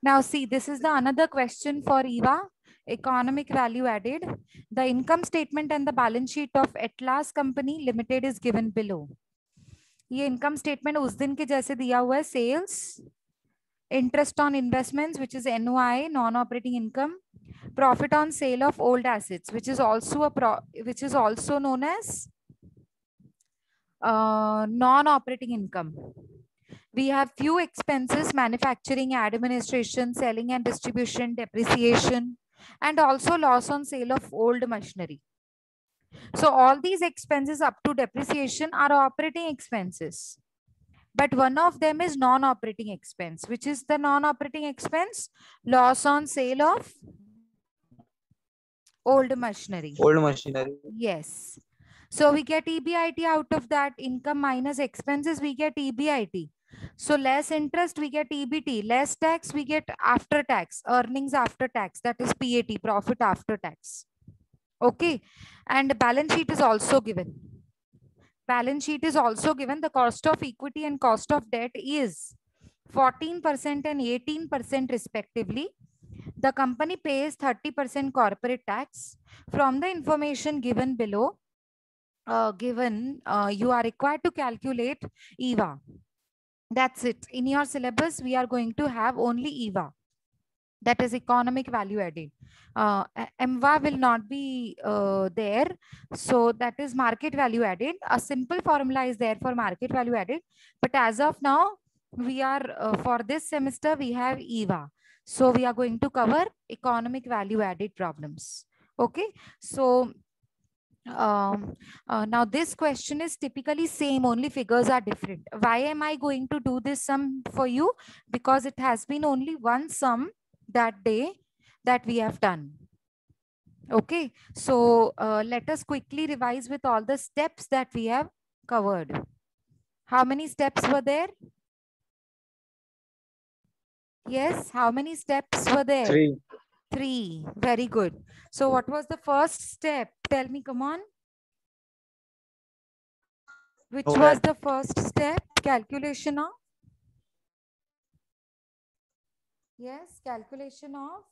Now see, this is the another question for EVA, economic value added. The income statement and the balance sheet of Atlas Company Limited is given below. ये income statement उस दिन के जैसे दिया हुआ है, sales, interest on investments, which is NOI, non-operating income, profit on sale of old assets, which is also known as non-operating income. We have few expenses: manufacturing, administration, selling and distribution, depreciation, and also loss on sale of old machinery. So all these expenses up to depreciation are operating expenses. But one of them is non-operating expense. Which is the non-operating expense? Loss on sale of old machinery. Old machinery. Yes. So we get EBIT out of that. Income minus expenses, we get EBIT. So less interest, we get EBT. Less tax, we get after tax, earnings after tax. That is PAT, profit after tax. Okay. And the balance sheet is also given. Balance sheet is also given. The cost of equity and cost of debt is 14% and 18% respectively. The company pays 30% corporate tax. From the information given below, you are required to calculate EVA. That's it. In your syllabus, we are going to have only EVA. That is economic value added. MVA will not be there. So that is market value added. A simple formula is there for market value added. But as of now, we are for this semester, we have EVA. So we are going to cover economic value added problems. Okay. So now this question is typically same, only figures are different. Why am I going to do this sum for you? Because it has been only one sum that day that we have done. Okay, so let us quickly revise with all the steps that we have covered. How many steps were there? Yes, how many steps were there? 3. 3. Very good. So what was the first step? Tell me, come on. Which was the first step? Calculation of? Yes, calculation of?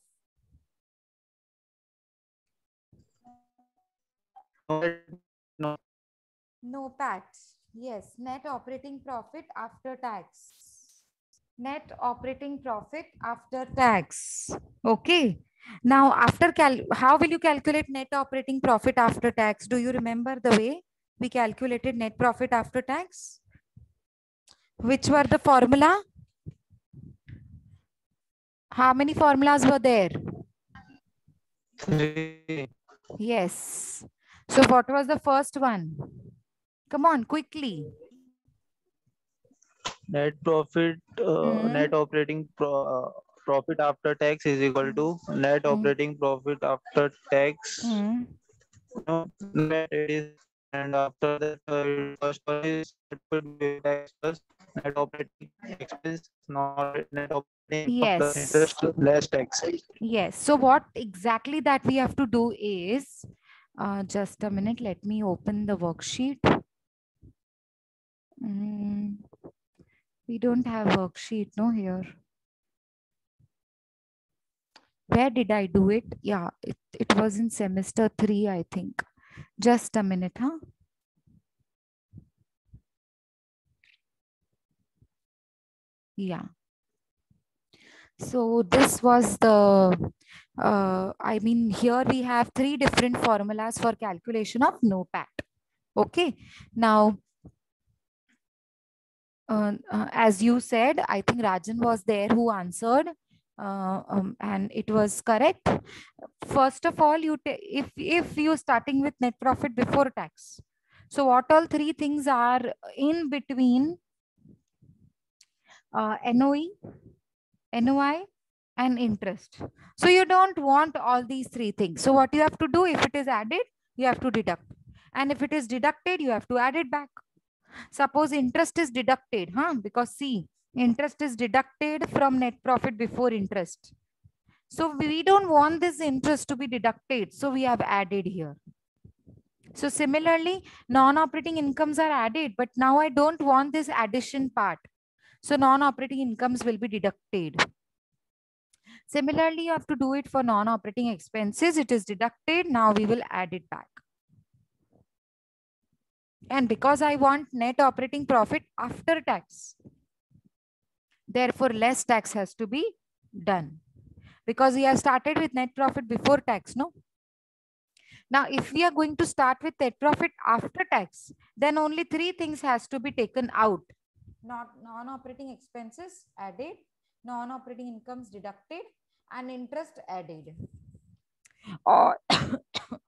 No PAT. Yes, net operating profit after tax. Net operating profit after tax. Okay. Now, how will you calculate net operating profit after tax? Do you remember the way we calculated net profit after tax? Which were the formula? How many formulas were there? 3. Yes. So what was the first one? Come on, quickly. Net profit, net operating profit after tax is equal to net operating profit after tax. No, net it is, and after that, first one is tax plus net operating expense, not net operating income plus interest less tax. Yes. So what exactly that we have to do is, just a minute, let me open the worksheet. We don't have worksheet, no, here. Where did I do it? Yeah, it was in semester 3, I think. Just a minute, huh? Yeah. So this was the, I mean, here we have 3 different formulas for calculation of NOPAT. Okay. Now, as you said, I think Rajan was there who answered, and it was correct. First of all, if you're starting with net profit before tax, so what all 3 things are in between NOE, NOI, and interest? So you don't want all these 3 things. So what you have to do, if it is added, you have to deduct, and if it is deducted, you have to add it back. Suppose interest is deducted, because see, interest is deducted from net profit before interest. So we don't want this interest to be deducted. So we have added here. So similarly, non-operating incomes are added, but now I don't want this addition part. So non-operating incomes will be deducted. Similarly, you have to do it for non-operating expenses. It is deducted. Now we will add it back. And because I want net operating profit after tax, therefore less tax has to be done. Because we have started with net profit before tax, no? Now, if we are going to start with net profit after tax, then only three things has to be taken out. Not non-operating expenses added, non-operating incomes deducted, and interest added. Or,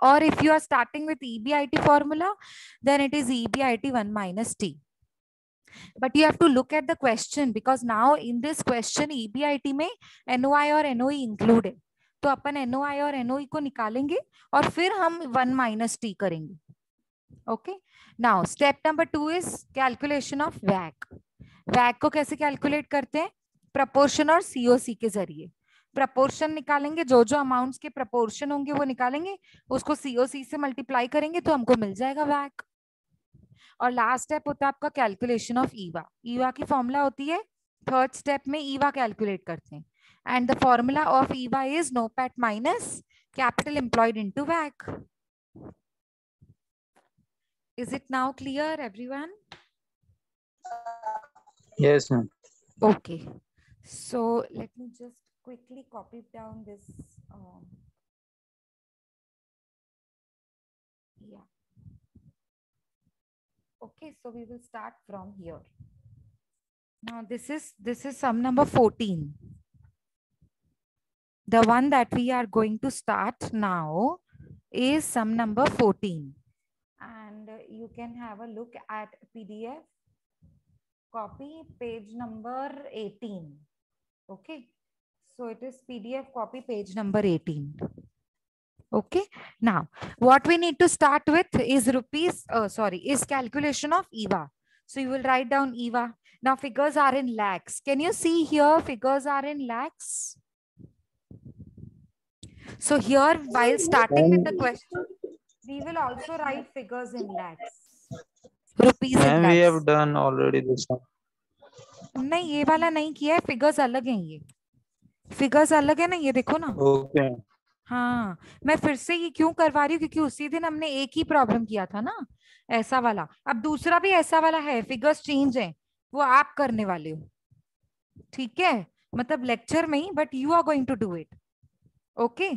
or if you are starting with EBIT formula, then it is EBIT 1 minus T. But you have to look at the question, because now in this question EBIT में NOI और NOE included. तो अपन NOI और NOE को निकालेंगे और फिर हम 1 minus T करेंगे. Okay. Now step number 2 is calculation of WACC. WACC को कैसे कैलकुलेट करते हैं? प्रपोर्शन और COC के जरिए. प्रपोर्शन निकालेंगे, जो जो अमाउंट्स के प्रपोर्शन होंगे वो निकालेंगे, उसको COC से मल्टीप्लाई करेंगे तो हमको मिल जाएगा WACC. और लास्ट स्टेप होता है आपका कैलकुलेशन ऑफ ईवा. ईवा की फॉर्मूला होती है, थर्ड स्टेप में ईवा कैलकुलेट करते हैं. And the formula of Eva is NOPAT minus capital employed into WACC. Is it now clear, everyone? Yes, ma'am. Okay. So let me just quickly copy down this. Yeah. Okay, so we will start from here. Now this is sum number 14. The one that we are going to start now is sum number 14. And you can have a look at PDF copy page number 18. Okay, so it is PDF copy page number 18. Okay, now what we need to start with is calculation of EVA. So you will write down EVA. Now figures are in lakhs. Can you see here figures are in lakhs? So here while starting with the question, we will also write figures in lakhs. Rupees in lakhs. We have done already this one. नहीं, ये वाला नहीं किया है, figures अलग हैं. ये figures अलग है ना, ये देखो ना. Okay. हाँ, मैं फिर से ये क्यों करवा रही हूँ, क्योंकि उसी दिन हमने एक ही प्रॉब्लम किया था ना, ऐसा वाला. अब दूसरा भी ऐसा वाला है, फिगर्स चेंज है, वो आप करने वाले हो. ठीक है, मतलब लेक्चर में ही, but you are going to do it. Okay,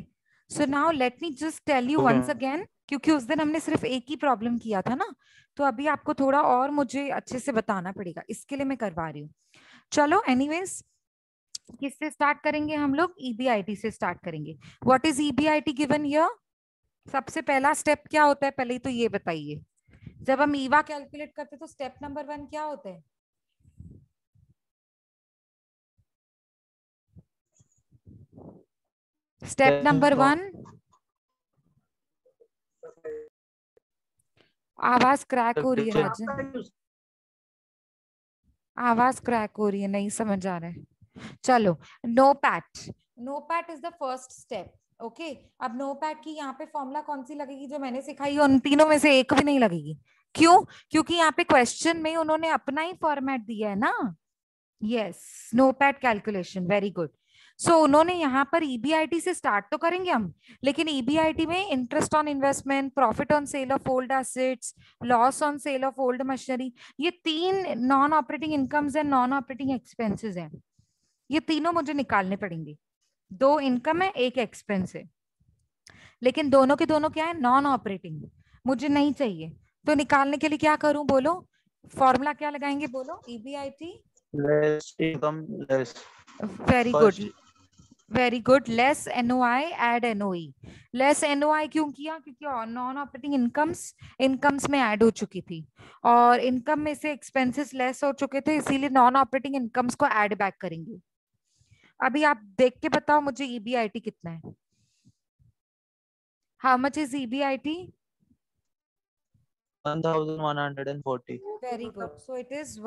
so now let me just tell you once again, क्योंकि उस दिन हमने सिर्फ एक ही प्रॉब्लम किया था ना, तो अभी आपको थोड़ा और मुझे अच्छे से बताना पड़ेगा, इसके लिए मैं करवा रही हूँ. चलो एनीवेज, किससे स्टार्ट करेंगे हम लोग? EBIT से स्टार्ट करेंगे. What is EBIT given here? सबसे पहला स्टेप क्या होता है, पहले तो ये बताइए. जब हम ईवा कैलकुलेट करते तो स्टेप नंबर 1 क्या होता है? स्टेप नंबर 1, आवाज क्रैक हो रही है राजन, आवाज क्रैक हो रही है, नहीं समझ आ रहा है. चलो, NOPAT. NOPAT is the first step. Okay, अब नोपैट की यहाँ पे फॉर्मूला कौन सी लगेगी? जो मैंने सिखाई उन तीनों में से एक भी नहीं लगेगी. क्यों? क्योंकि यहाँ पे क्वेश्चन में उन्होंने अपना ही फॉर्मेट दिया है ना. Yes, NOPAT calculation, very good. So उन्होंने यहाँ पर EBIT से स्टार्ट तो करेंगे हम, लेकिन EBIT में interest on investment, profit on sale of old assets, loss on sale of old machinery, ये 3 non operating incomes and non operating expenses हैं. ये तीनों मुझे निकालने पड़ेंगे. 2 इनकम है, 1 एक्सपेंस है, लेकिन दोनों के दोनों क्या है? Non operating. मुझे नहीं चाहिए, तो निकालने के लिए क्या करूं? बोलो, फॉर्मूला क्या लगाएंगे? बोलो. EBIT less income less. Very good, very good. Less NOI add NOE. Less NOI क्यों किया? क्योंकि नॉन ऑपरेटिंग इनकम्स में ऐड हो चुकी थी, और इनकम में से एक्सपेंसेस लेस हो चुके थे, इसीलिए नॉन ऑपरेटिंग इनकम्स को ऐड बैक करेंगे. अभी आप देख के बताओ मुझे EBIT कितना है? How much is EBIT? 1140. Very good. So it is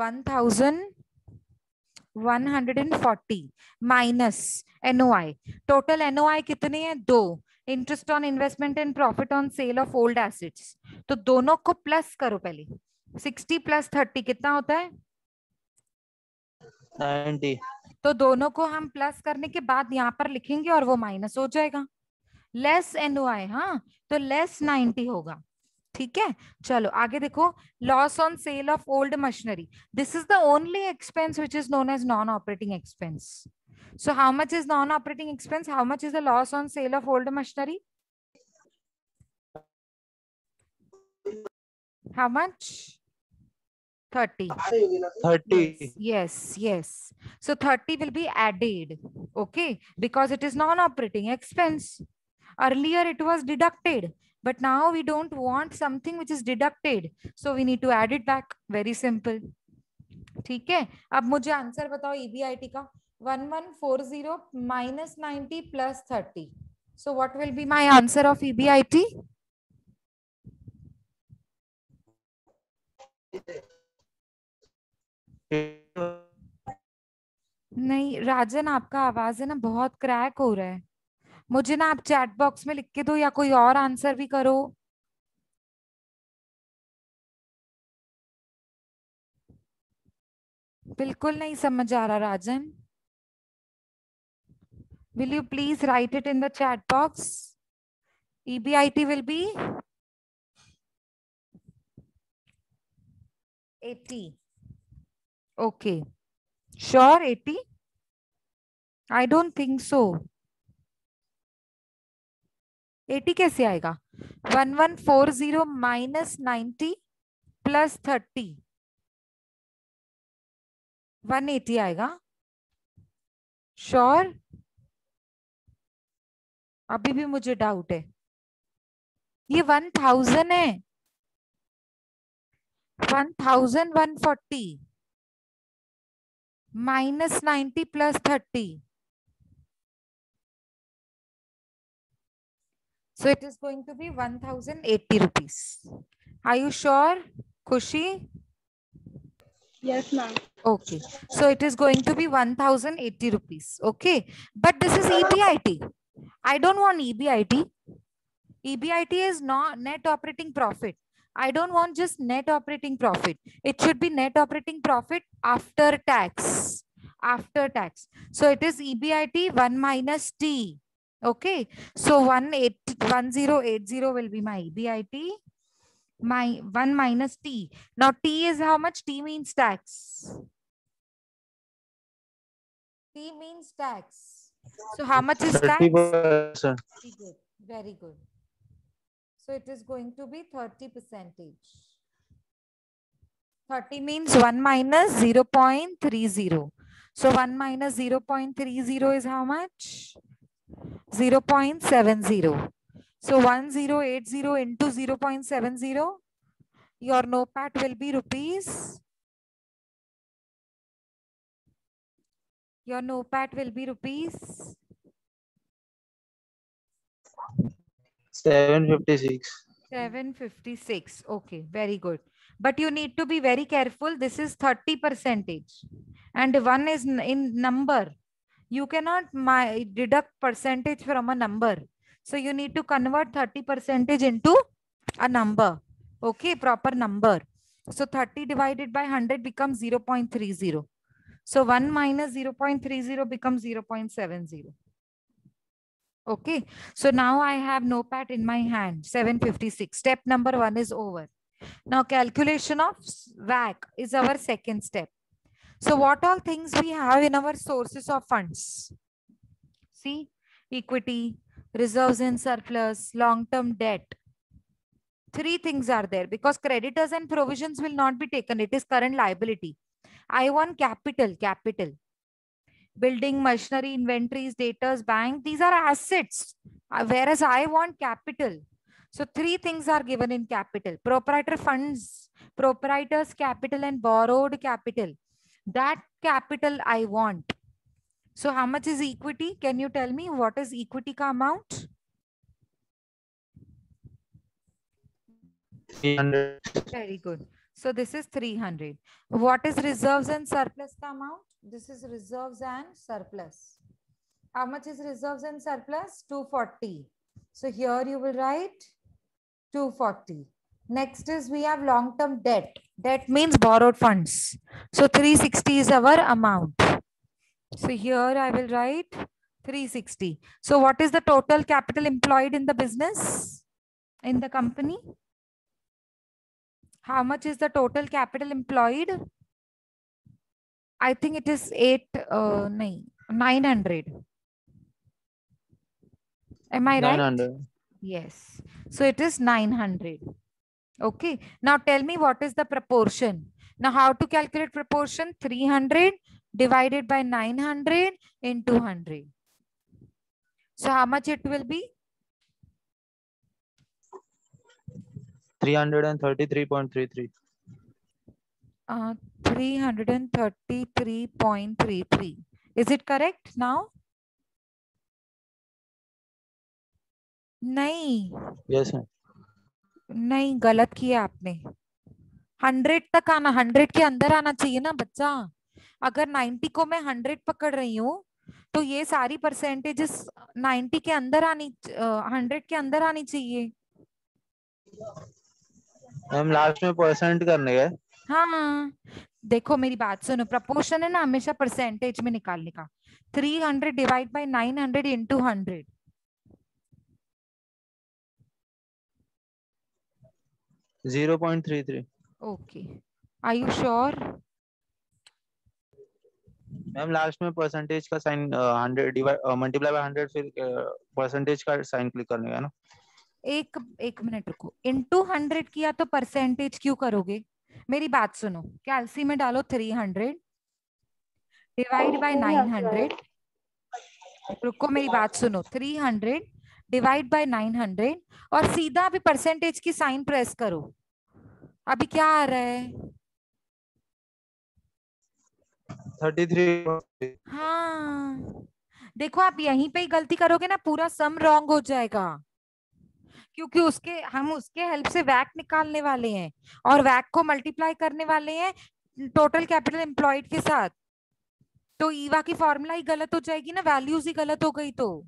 1140 minus NOI. Total NOI कितने हैं? 2. Interest on investment and profit on sale of old assets. तो दोनों को प्लस करो पहले. 60 + 30 कितना होता है? 90. तो दोनों को हम प्लस करने के बाद यहाँ पर लिखेंगे और वो माइनस हो जाएगा। लेस NOI, हाँ, तो लेस 90 होगा। ठीक है, चलो आगे देखो। Loss on sale of old machinery, this is the only expense which is known as non operating expense. So how much is non-operating expense? How much is the loss on sale of old machinery? How much? 30. 30. Yes, yes. So 30 will be added, okay, because it is non-operating expense. Earlier it was deducted, but now we don't want something which is deducted, so we need to add it back. Very simple. ठीक है, अब मुझे answer बताओ EBIT का. 1140 minus 90 plus 30. So what will be my answer of EBIT? नहीं राजन, आपका आवाज है ना बहुत क्रैक हो रहा है. मुझे ना आप चैट बॉक्स में लिख के दो या कोई और आंसर भी करो. बिल्कुल नहीं समझ आ रहा राजन. Will you please write it in the chat box? EBIT will be 80. Okay. Sure, 80? I don't think so. 80 कैसे आएगा? 1140 minus 90 plus 30. 180 आएगा. Sure? अभी भी मुझे डाउट है. ये 1000 है. 1140 minus 90 plus 30. So it is going to be 1080 rupees. Are you sure, Khushi? Yes, ma'am. Okay. So it is going to be 1080 rupees. Okay. But this is EBIT. I don't want EBIT. EBIT is not net operating profit. I don't want just net operating profit. It should be net operating profit after tax. After tax. So it is EBIT 1 minus T. Okay. So 1080 will be my EBIT. My 1 minus T. Now T is how much? T means tax. T means tax. So how much is tax? 30%. Very good. Very good. So it is going to be 30%. 30 means 1 minus 0.30. So 1 minus 0.30 is how much? 0.70. So 1080 into 0.70, your NOPAT will be rupees. Your NOPAT will be rupees 756. 756. Okay, very good. But you need to be very careful. This is 30%. And one is in number. You cannot deduct percentage from a number. So you need to convert 30% into a number. Okay, proper number. So 30 divided by 100 becomes 0.30. So 1 minus 0.30 becomes 0.70. Okay, so now I have NOPAT in my hand, 756. Step number 1 is over. Now calculation of WACC is our second step. So what all things we have in our sources of funds? See, equity, reserves and surplus, long-term debt. 3 things are there because creditors and provisions will not be taken. It is current liability. I want capital. Building, machinery, inventories, debtors, bank, these are assets, whereas I want capital. So 3 things are given in capital: proprietor funds, proprietor's capital and borrowed capital. That capital I want. So how much is equity? Can you tell me what is equity ka amount? 300. Very good. So this is 300. What is reserves and surplus ka amount? This is reserves and surplus. How much is reserves and surplus? 240. So here you will write 240. Next is we have long-term debt. Debt means borrowed funds. So 360 is our amount. So here I will write 360. So what is the total capital employed in the business, in the company? How much is the total capital employed? I think it is 900. Am I right? 900. Yes. So it is 900. Okay. Now tell me what is the proportion. Now how to calculate proportion? 300 divided by 900 into 100. So how much it will be? 333.33. 333.33. Is it correct now? नहीं. Yes, ma'am. नहीं, गलत किया आपने. 100 तक आना, 100 के अंदर आना चाहिए ना बच्चा. अगर 90 को मैं 100 पकड़ रही हूँ तो ये सारी परसेंटेजेस 90 के अंदर 100 के अंदर आनी चाहिए. मैम लास्ट में परसेंट करने का. हाँ, देखो मेरी बात सुनो, प्रपोर्शन है ना हमेशा परसेंटेज में निकालने का. 300 divide by 900 into 100. 0.33. Okay, are you sure? Ma'am last में परसेंटेज का साइन 100 डिवाइड मल्टीप्लाई बाय 100 फिर परसेंटेज का साइन क्लिक करने का ना. एक मिनट रुको. इंटू 100 किया तो परसेंटेज क्यों करोगे? मेरी बात सुनो, कैलसी में डालो 300 डिवाइड बाय 900. रुको मेरी बात सुनो, 300 डिवाइड बाय 900 और सीधा अभी परसेंटेज की साइन प्रेस करो. अभी क्या आ रहा है? 33. हाँ, देखो आप यहीं पे ही गलती करोगे ना, पूरा सम रॉन्ग हो जाएगा. क्योंकि हम उसके हेल्प से वैक निकालने वाले हैं और वैक को मल्टीप्लाई करने वाले हैं टोटल कैपिटल एम्प्लॉयड के साथ. तो ईवा की फॉर्मूला ही गलत हो जाएगी ना, वैल्यूज ही गलत हो गई तो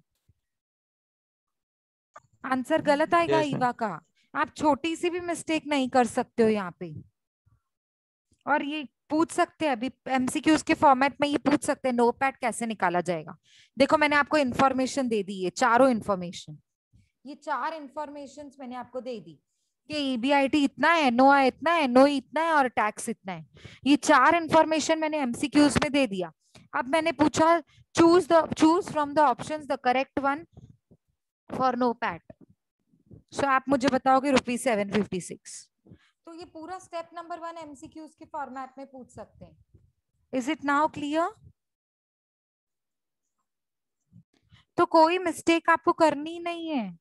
आंसर गलत आएगा Yes, ma'am. ईवा का. आप छोटी सी भी मिस्टेक नहीं कर सकते हो यहाँ पे. और ये पूछ सकते हैं अभी एमसीक्यूज के फॉर्मेट में, ये पूछ सकते हैं नोटपैड कैसे निकाला जाएगा. देखो मैंने आपको इन्फॉर्मेशन दे दी है, चारों इन्फॉर्मेशन. ये 4 इन्फॉर्मेशन मैंने आपको दे दी कि ईबीआईटी इतना है, एनओआई इतना है, एनओई इतना है और टैक्स इतना है. ये 4 इन्फॉर्मेशन मैंने एमसीक्यूज में दे दिया. अब मैंने पूछा choose from the options the correct one for NOPAT. So आप मुझे बताओगे ₹756. तो ये पूरा स्टेप नंबर 1 एमसीक्यूज के फॉर्मेट में पूछ सकते हैं. Is it now clear? तो कोई मिस्टेक आपको करनी नहीं है.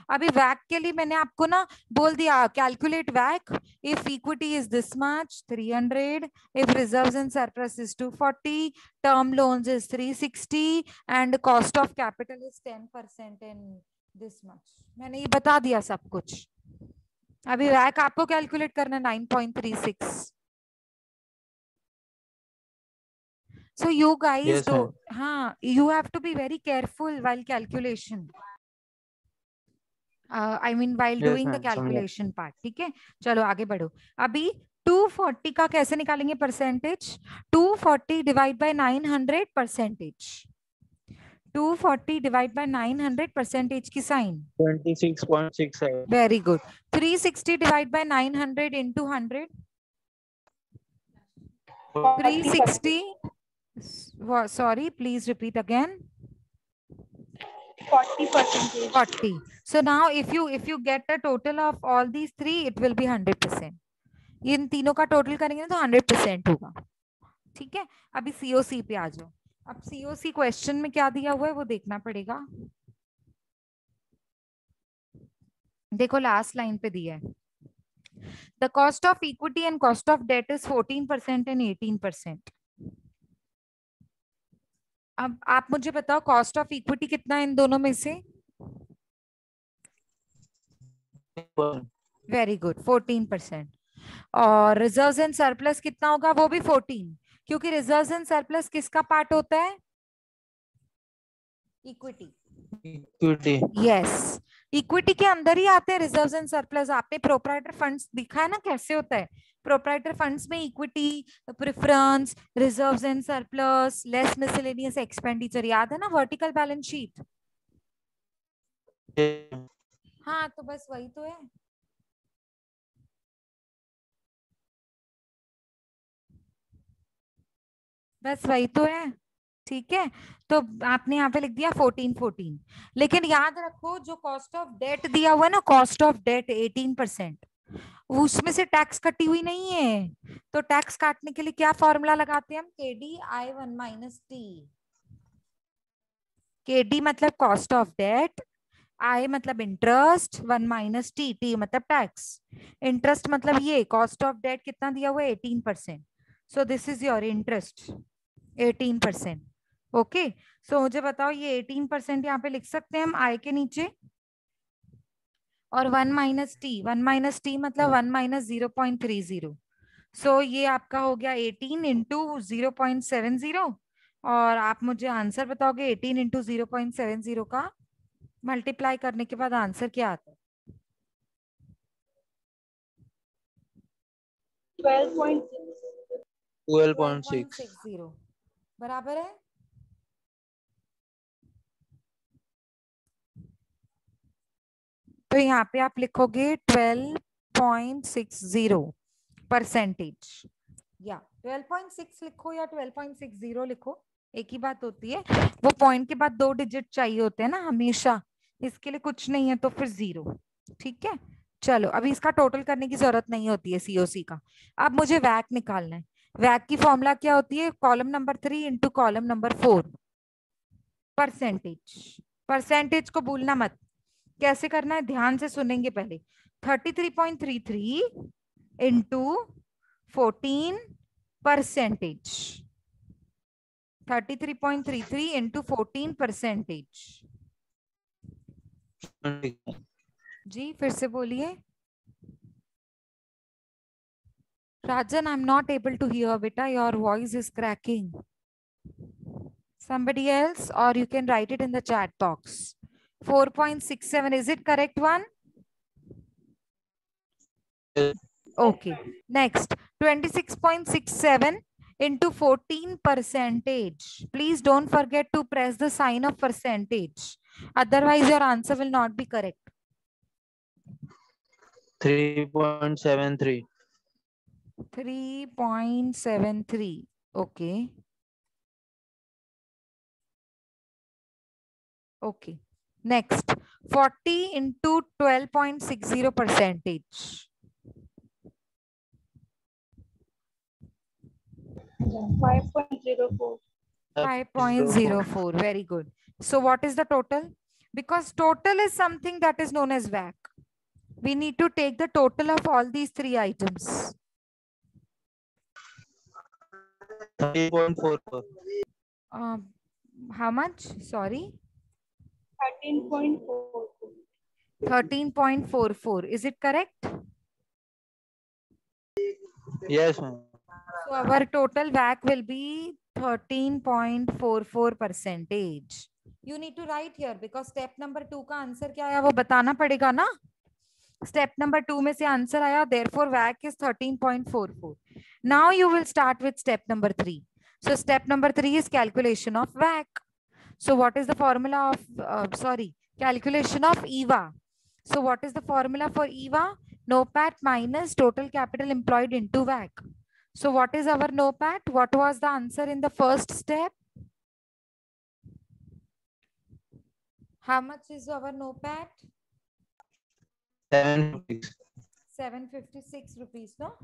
अभी वैक के लिए मैंने आपको ना बोल दिया, कैलकुलेट वैक if equity is this much 300, if reserves and surplus is 240, term loans is 360 and cost of capital is 10% in this much. मैंने ये बता दिया सब कुछ. अभी वैक आपको कैलकुलेट करना 9.36. So you guys Yes, do, ma'am. हाँ, you have to be very careful while calculation. I mean while Yes, doing the ma'am. calculation part. ठीक है, चलो आगे बढ़ो. अभी 240 का कैसे निकालेंगे percentage? 240 divide by 900 percentage. 240 divide by 900 percentage की साइन 26.67. Very good. 360 divide by 900 into 100. 360. Sorry, please repeat again. 40%. 40. So now if you get a total of all these three, it will be 100%. इन तीनों का टोटल करेंगे तो 100% होगा. ठीक है, अभी सीओसी पे आ जाओ. अब सीओसी क्वेश्चन में क्या दिया हुआ है वो देखना पड़ेगा. देखो लास्ट लाइन पे दिया है, the cost of equity and cost of debt is 14% and 18%. अब आप मुझे बताओ कॉस्ट ऑफ इक्विटी कितना है इन दोनों में से? Very good, 14%. और रिजर्व्स एंड सरप्लस कितना होगा? वो भी 14, क्योंकि रिजर्व्स एंड सरप्लस किसका पार्ट होता है? इक्विटी। इक्विटी, यस, इक्विटी के अंदर ही आते हैं रिजर्व्स एंड सरप्लस। आपने प्रोप्राइटर फंड्स दिखा है ना कैसे होता है। प्रोप्राइटर फंड्स में equity, preference, reserves and surplus, less miscellaneous expenditure, याद है ना वर्टिकल बैलेंस शीट। हाँ तो बस वही तो है। बस वही तो है, ठीक है। तो आपने यहाँ पे लिख दिया 14, लेकिन याद रखो जो कॉस्ट ऑफ डेट दिया हुआ है ना, कॉस्ट ऑफ डेट 18%, उसमें से टैक्स कटी हुई नहीं है। तो टैक्स काटने के लिए क्या फॉर्मूला लगाते हैं हम, KD/1 - T। KD मतलब कॉस्ट ऑफ डेट, I मतलब इंटरेस्ट, 1 - T, T मतलब टैक्स। इंटरेस्ट मतलब ये कॉस्ट ऑफ डेट कितना दिया हुआ है 18%, so this is your interest 18%। Okay, so मुझे बताओ ये 18% यहाँ पे लिख सकते हैं हम I के नीचे, और 1 - T, 1 - T मतलब 1 - 0.30। सो ये आपका हो गया 18 इंटू 0.70, और आप मुझे आंसर बताओगे 18 इंटू 0.70 का मल्टीप्लाई करने के बाद आंसर क्या आता है। 12.6 बराबर है। तो यहाँ पे आप लिखोगे 12.60%, या 12.6 लिखो या 12.60 लिखो, एक ही बात होती है। वो पॉइंट के बाद 2 डिजिट चाहिए होते हैं ना हमेशा, इसके लिए कुछ नहीं है तो फिर 0, ठीक है। चलो अभी इसका टोटल करने की जरूरत नहीं होती है सीओसी का। अब मुझे वैक निकालना है। वैक की फॉर्मूला क्या होती है, column number 3 into column number 4, percentage. Percentage को भूलना मत, कैसे करना है ध्यान से सुनेंगे पहले। 33.33 इंटू 14%, 33.33 इंटू 14%। जी फिर से बोलिए। Rajan, I'm not able to hear, beta. Your voice is cracking. Somebody else, or you can write it in the chat box. 4.67, is it correct one? Okay. Next, 26.67 into 14%. Please don't forget to press the sign of percentage. Otherwise, your answer will not be correct. 3.73. 3.73. Okay. Okay. Next, 40 into 12.60%. 5.04. 5.04. Very good. So what is the total? Because total is something that is known as WACC. We need to take the total of all these 3 items. 13.44. How much? Sorry. 13.44. 13.44. Is it correct? Yes, ma'am. So our total WACC will be 13.44%. You need to write here because step number 2 का answer क्या आया वो बताना पड़ेगा ना। Step number 2 में से answer आया, therefore WACC is 13.44. Now you will start with step number 3. So step number 3 is calculation of WACC. So what is the formula of, calculation of EVA. So what is the formula for EVA? NOPAT minus total capital employed into WACC. So what is our NOPAT? What was the answer in the first step? How much is our NOPAT? 756 rupees, no?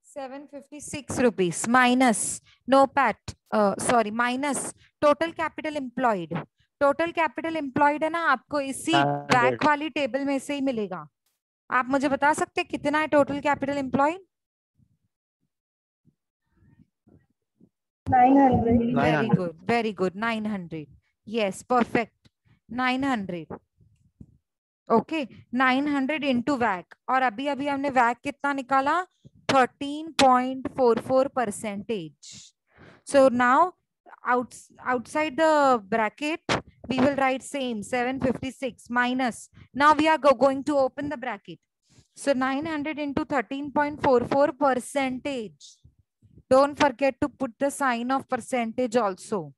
756 rupees minus NOPAT, minus total capital employed. Total capital employed है ना आपको इसी WACC वाली table में से ही मिलेगा। आप मुझे बता सकते हैं कितना है total capital employed? 900. Very good, 900. Yes, perfect, 900. Okay, 900 into WACC, और अभी अभी हमने WACC कितना निकाला 13.44%। So now outside the bracket, we will write same 756 minus. Now we are going to open the bracket. So 900 into 13.44 percentage. Don't forget to put the sign of percentage also.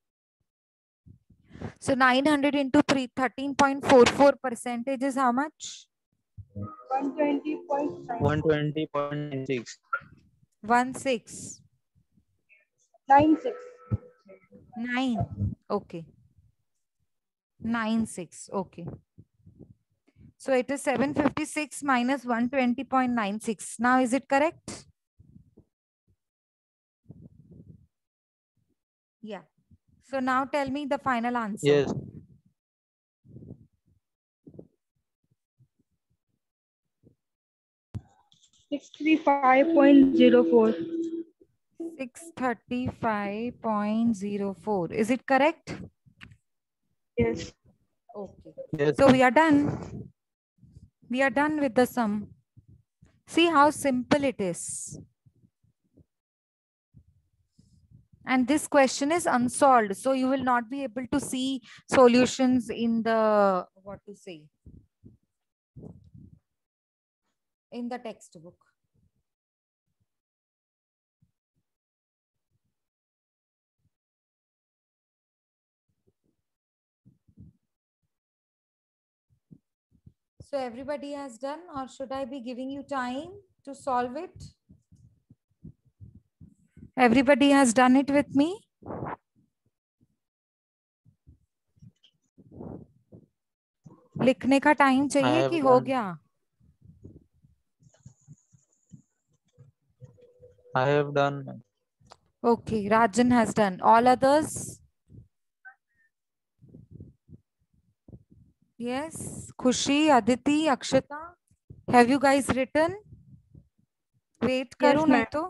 So 900 into 13.44 percentage is how much? 120.96. 16. 96. 9. Okay. 96. Okay. So it is 756 minus 120.96. Now is it correct? Yeah. So now tell me the final answer. Yes. 635.04. 635.04. Is it correct? Yes. Okay. Yes. So we are done. We are done with the sum. See how simple it is. And this question is unsolved. So you will not be able to see solutions in the, what to say, in the textbook. So everybody has done, or should I be giving you time to solve it? Everybody has done it with me? लिखने का time चाहिए कि हो गया? I have done. Okay, Rajan has done. All others? Yes, Khushi, Aditi, Akshata. Have you guys written? Wait, Yes, करूँ ma'am. नहीं तो?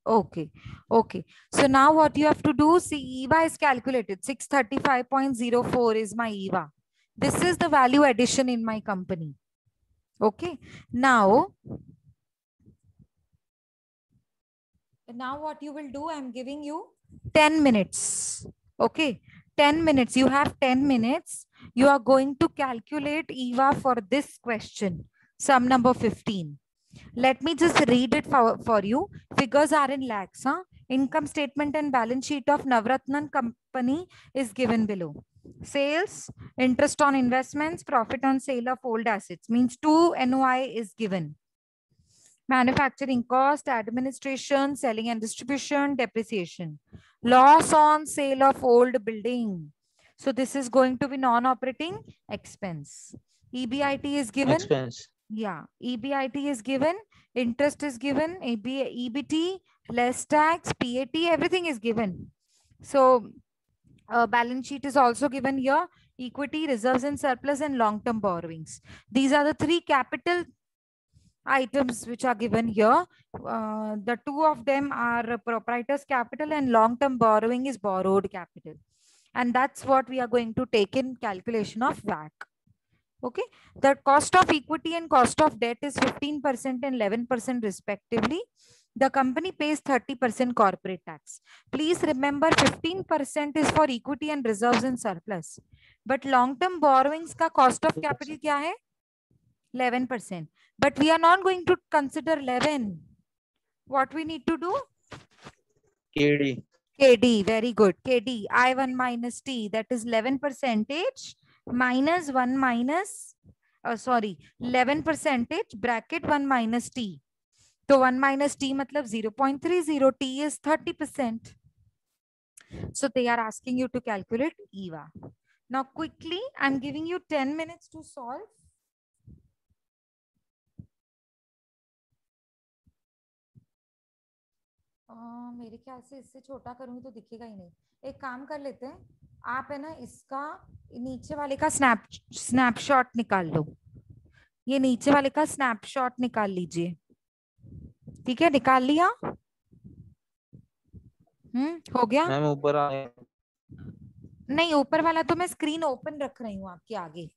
Okay, okay. So now what you have to do, see, EVA is calculated. 635.04 is my EVA. This is the value addition in my company. Okay. Now what you will do, I'm giving you 10 minutes. Okay. 10 minutes. You have 10 minutes. You are going to calculate EVA for this question. Sum number 15. Let me just read it for you. Figures are in lakhs. Huh? Income statement and balance sheet of Navratna company is given below. Sales, interest on investments, profit on sale of old assets. Means 2 NOI is given. Manufacturing cost, administration, selling and distribution, depreciation. Loss on sale of old building. So this is going to be non-operating expense. EBIT is given. Expense. Yeah, EBIT is given, interest is given, EBT, less tax, PAT, everything is given. So balance sheet is also given here, equity, reserves and surplus and long-term borrowings. These are the three capital items which are given here. The two of them are proprietor's capital and long-term borrowing is borrowed capital. And that's what we are going to take in calculation of WACC. Okay, the cost of equity and cost of debt is 15% and 11% respectively. The company pays 30% corporate tax. Please remember 15% is for equity and reserves and surplus. But long-term borrowings ka cost of capital kya hai? 11%. But we are not going to consider 11. What we need to do? KD. KD, very good. KD, I1 minus T, that is 11% minus 1 minus, 11% bracket 1 minus T. So 1 minus T matlab 0.30, T is 30%. So they are asking you to calculate EVA. Now quickly, I'm giving you 10 minutes to solve. मेरे ख्याल से इससे छोटा करूंगी तो दिखेगा ही नहीं. एक काम कर लेते हैं, आप है ना इसका नीचे वाले का स्नैपशॉट निकाल लो. ये नीचे वाले का स्नैपशॉट निकाल लीजिए. ठीक है, निकाल लिया? हो गया? मैम ऊपर आए. नहीं, ऊपर वाला तो मैं स्क्रीन ओपन रख रही हूँ आपके आगे.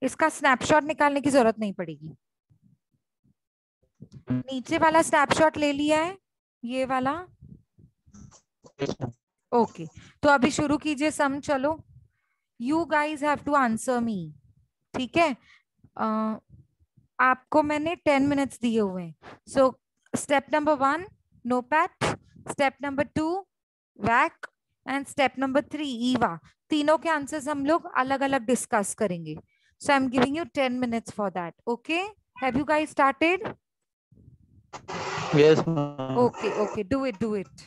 इसका स्नैपशॉट निकालने की जरूरत नहीं पड़ेगी. नीचे वाला स्नैपशॉट ले लिया है, ये वाला. ओके तो अभी शुरू कीजिए सम, चलो you guys have to answer me, ठीक है। आपको मैंने 10 मिनट्स दिए हुए हैं। So step number 1 NOPAT, step number 2 वैक एंड स्टेप नंबर 3 ईवा। तीनों के आंसर्स हम लोग अलग अलग डिस्कस करेंगे। So I am giving you 10 minutes for that. Okay, have you guys started? Yes, ma'am. Okay, okay, do it, do it.